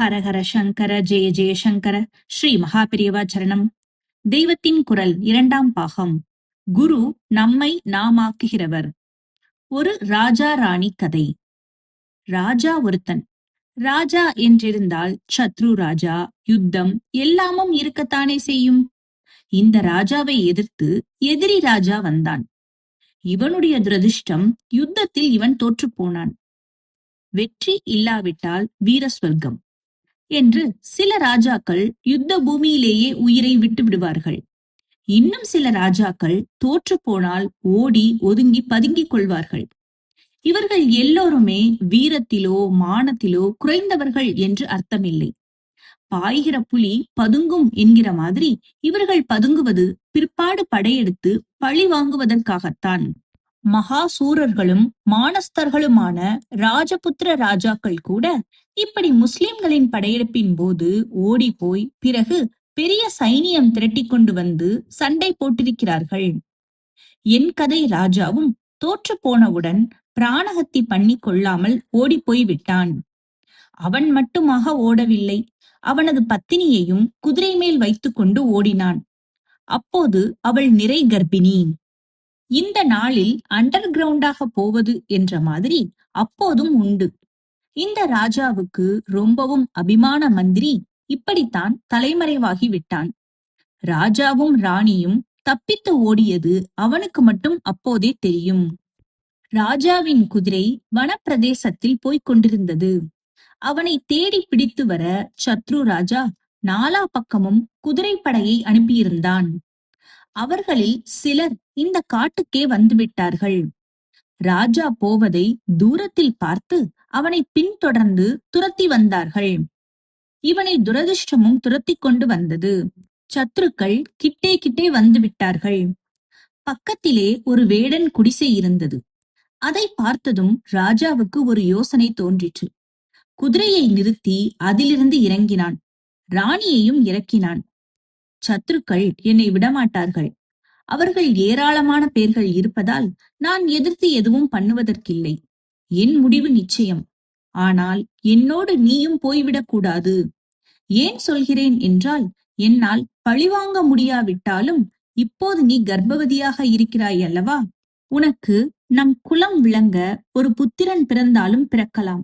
ஹரஹர சங்கர ஜெய ஜெயசங்கர. ஸ்ரீ மகாபெரியவா சரணம். தெய்வத்தின் குரல் இரண்டாம் பாகம். குரு நம்மை நாமாக்குகிறவர். ஒரு ராஜா ராணி கதை. ராஜா ஒருத்தன். ராஜா என்றிருந்தால் சத்ரு ராஜா, யுத்தம் எல்லாமும் இருக்கத்தானே செய்யும். இந்த ராஜாவை எதிர்த்து எதிரி ராஜா வந்தான். இவனுடைய துரதிர்ஷ்டம், யுத்தத்தில் இவன் தோற்று போனான். வெற்றி இல்லாவிட்டால் வீரஸ்வர்க்கம் என்று சில ராஜாக்கள் யுத்த பூமியிலேயே உயிரை விட்டு விடுவார்கள். இன்னும் சில ராஜாக்கள் தோற்று போனால் ஓடி ஒதுங்கி பதுங்கிக் கொள்வார்கள். இவர்கள் எல்லோருமே வீரத்திலோ மானத்திலோ குறைந்தவர்கள் என்று அர்த்தமில்லை. பாய்கிற புலி பதுங்கும் என்கிற மாதிரி இவர்கள் பதுங்குவது பிற்பாடு படையெடுத்து பழி வாங்குவதற்காகத்தான். மகா சூரர்களும் மானஸ்தர்களுமான ராஜபுத்திர ராஜாக்கள் கூட இப்படி முஸ்லிம்களின் படையெடுப்பின் போது ஓடி போய் பிறகு பெரிய சைனியம் திரட்டி கொண்டு வந்து சண்டை போட்டிருக்கிறார்கள். என் கதை ராஜாவும் தோற்று போனவுடன் பிராணஹத்தி பண்ணி கொள்ளாமல் ஓடி போய் விட்டான். அவன் மட்டுமாக ஓடவில்லை, அவனது பத்தினியையும் குதிரை மேல் வைத்துக் கொண்டு ஓடினான். அப்போது அவள் நிறை கர்ப்பிணி. இந்த நாளில் அண்டர் கிரவுண்டாக போவது என்ற மாதிரி அப்போதும் உண்டு. இந்த ராஜாவுக்கு ரொம்பவும் அபிமான மந்திரி இப்படித்தான் தலைமறைவாகி விட்டான். ராஜாவும் ராணியும் தப்பித்து ஓடியது அவனுக்கு மட்டும் அப்போதே தெரியும். ராஜாவின் குதிரை வனப்பிரதேசத்தில் போய்க் கொண்டிருந்தது. அவனை தேடி பிடித்து வர சத்ரு ராஜா நாலா பக்கமும் குதிரைப்படையை அனுப்பியிருந்தான். அவர்களில் சிலர் இந்த காட்டுக்கே வந்துவிட்டார்கள். ராஜா போவதை தூரத்தில் பார்த்து அவனை பின்தொடர்ந்து துரத்தி வந்தார்கள். இவனை துரதிர்ஷ்டமும் துரத்தி கொண்டு வந்தது. சத்துருக்கள் கிட்டே கிட்டே வந்து விட்டார்கள். பக்கத்திலே ஒரு வேடன் குடிசை இருந்தது. அதை பார்த்ததும் ராஜாவுக்கு ஒரு யோசனை தோன்றிற்று. குதிரையை நிறுத்தி அதிலிருந்து இறங்கினான். ராணியையும் இறக்கினான். சத்துருக்கள் என்னை விடமாட்டார்கள். அவர்கள் ஏராளமான பேர்கள் இருப்பதால் நான் எதிர்த்து எதுவும் பண்ணுவதற்கில்லை. என் முடிவு நிச்சயம். ஆனால் என்னோடு நீயும் போய்விடக் கூடாது. ஏன் சொல்கிறேன் என்றால், என்னால் பழிவாங்க முடியாவிட்டாலும் இப்போது நீ கர்ப்பவதியாக இருக்கிறாய் அல்லவா? உனக்கு நம் குலம் விளங்க ஒரு புத்திரன் பிறந்தாலும் பிறக்கலாம்.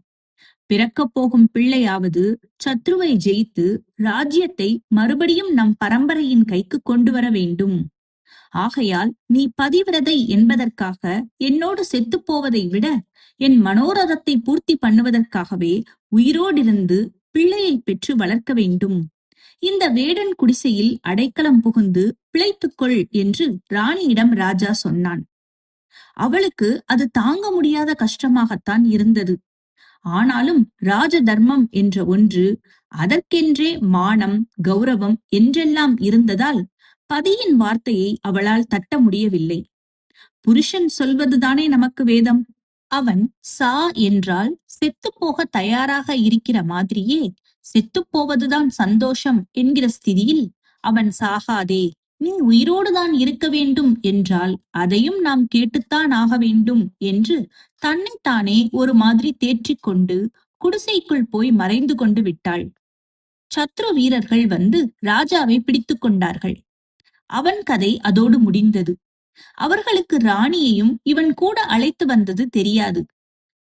பிறக்கப் போகும் பிள்ளையாவது சத்ருவை ஜெயித்து ராஜ்யத்தை மறுபடியும் நம் பரம்பரையின் கைக்கு கொண்டு வர வேண்டும். ஆகையால் நீ பதிவிரதை என்பதற்காக என்னோடு செத்து போவதை விட என் மனோரதத்தை பூர்த்தி பண்ணுவதற்காகவே உயிரோடிருந்து பிள்ளையை பெற்று வளர்க்க வேண்டும். இந்த வேடன் குடிசையில் அடைக்கலம் புகுந்து பிழைத்துக்கொள் என்று ராணியிடம் ராஜா சொன்னான். அவளுக்கு அது தாங்க முடியாத கஷ்டமாகத்தான் இருந்தது. ஆனாலும் ராஜ தர்மம் என்ற ஒன்று, அதற்கென்றே மானம் கௌரவம் என்றெல்லாம் இருந்ததால் பதியின் வார்த்தையை அவளால் தட்ட முடியவில்லை. புருஷன் சொல்வதுதானே நமக்கு வேதம். அவன் சா என்றால் செத்து போக தயாராக இருக்கிற மாதிரியே செத்துப்போவதுதான் சந்தோஷம் என்கிற ஸ்திதியில் அவன் சாகாதே, நீ உயிரோடுதான் இருக்க வேண்டும் என்றால் அதையும் நாம் கேட்டுத்தான் ஆக வேண்டும் என்று தன்னைத்தானே ஒரு மாதிரி தேற்றிக்கொண்டு குடிசைக்குள் போய் மறைந்து கொண்டு விட்டாள். சத்ரு வீரர்கள் வந்து ராஜாவை பிடித்து கொண்டார்கள். அவன் கதை அதோடு முடிந்தது. அவர்களுக்கு ராணியையும் இவன் கூட அழைத்து வந்தது தெரியாது.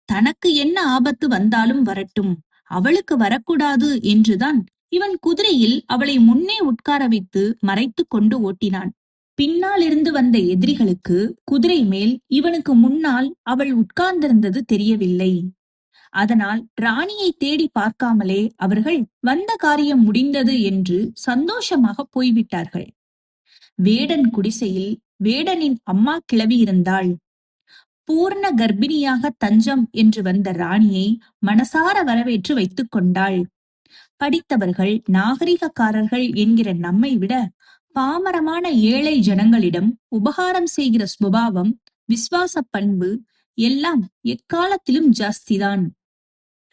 தனக்கு என்ன ஆபத்து வந்தாலும் வரட்டும், அவளுக்கு வரக்கூடாது என்றுதான் இவன் குதிரையில் அவளை முன்னே உட்கார வைத்து மறைத்து கொண்டு ஓட்டினான். பின்னால் இருந்து வந்த எதிரிகளுக்கு குதிரை மேல் இவனுக்கு முன்னால் அவள் உட்கார்ந்திருந்தது தெரியவில்லை. அதனால் ராணியை தேடி பார்க்காமலே அவர்கள் வந்த காரியம் முடிந்தது என்று சந்தோஷமாக போய்விட்டார்கள். வேடன் குடிசையில் வேடனின் அம்மா கிழவி இருந்தாள். பூர்ண கர்ப்பிணியாக தஞ்சம் என்று வந்த ராணியை மனசார வரவேற்று வைத்துக் கொண்டாள். படித்தவர்கள் நாகரிகக்காரர்கள் என்கிற நம்மை விட பாமரமான ஏழை ஜனங்களிடம் உபகாரம் செய்கிற சுபாவம், விசுவாச பண்பு எல்லாம் எக்காலத்திலும் ஜாஸ்திதான்.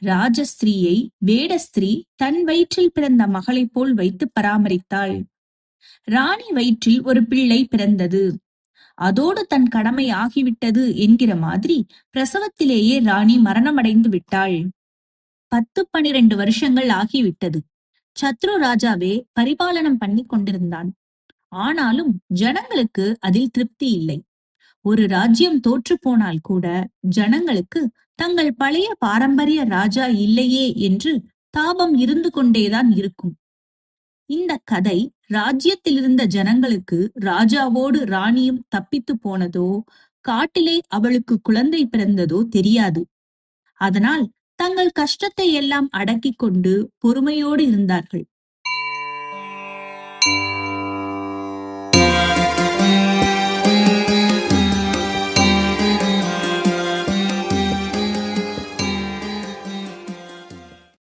ராஜஸ்திரீயை வேடஸ்திரீ தன் வயிற்றில் பிறந்த மகளை போல் வைத்து பராமரித்தாள். ராணி வயிற்றில் ஒரு பிள்ளை பிறந்தது. அதோடு தன் கடமை ஆகிவிட்டது என்கிற மாதிரி பிரசவத்திலேயே ராணி மரணமடைந்து விட்டாள். 10-12 வருஷங்கள் ஆகிவிட்டது. சத்ரு ராஜாவே பரிபாலனம் பண்ணி கொண்டிருந்தான். ஆனாலும் ஜனங்களுக்கு அதில் திருப்தி இல்லை. ஒரு ராஜ்யம் தோற்று போனால் கூட ஜனங்களுக்கு தங்கள் பழைய பாரம்பரிய ராஜா இல்லையே என்று தாபம் இருந்து கொண்டேதான் இருக்கும். இந்த கதை ராஜ்யத்தில் இருந்த ஜனங்களுக்கு ராஜாவோடு ராணியும் தப்பித்து போனதோ, காட்டிலே அவளுக்கு குழந்தை பிறந்ததோ தெரியாது. அதனால் தங்கள் கஷ்டத்தை எல்லாம் அடக்கிக் கொண்டு பொறுமையோடு இருந்தார்கள்.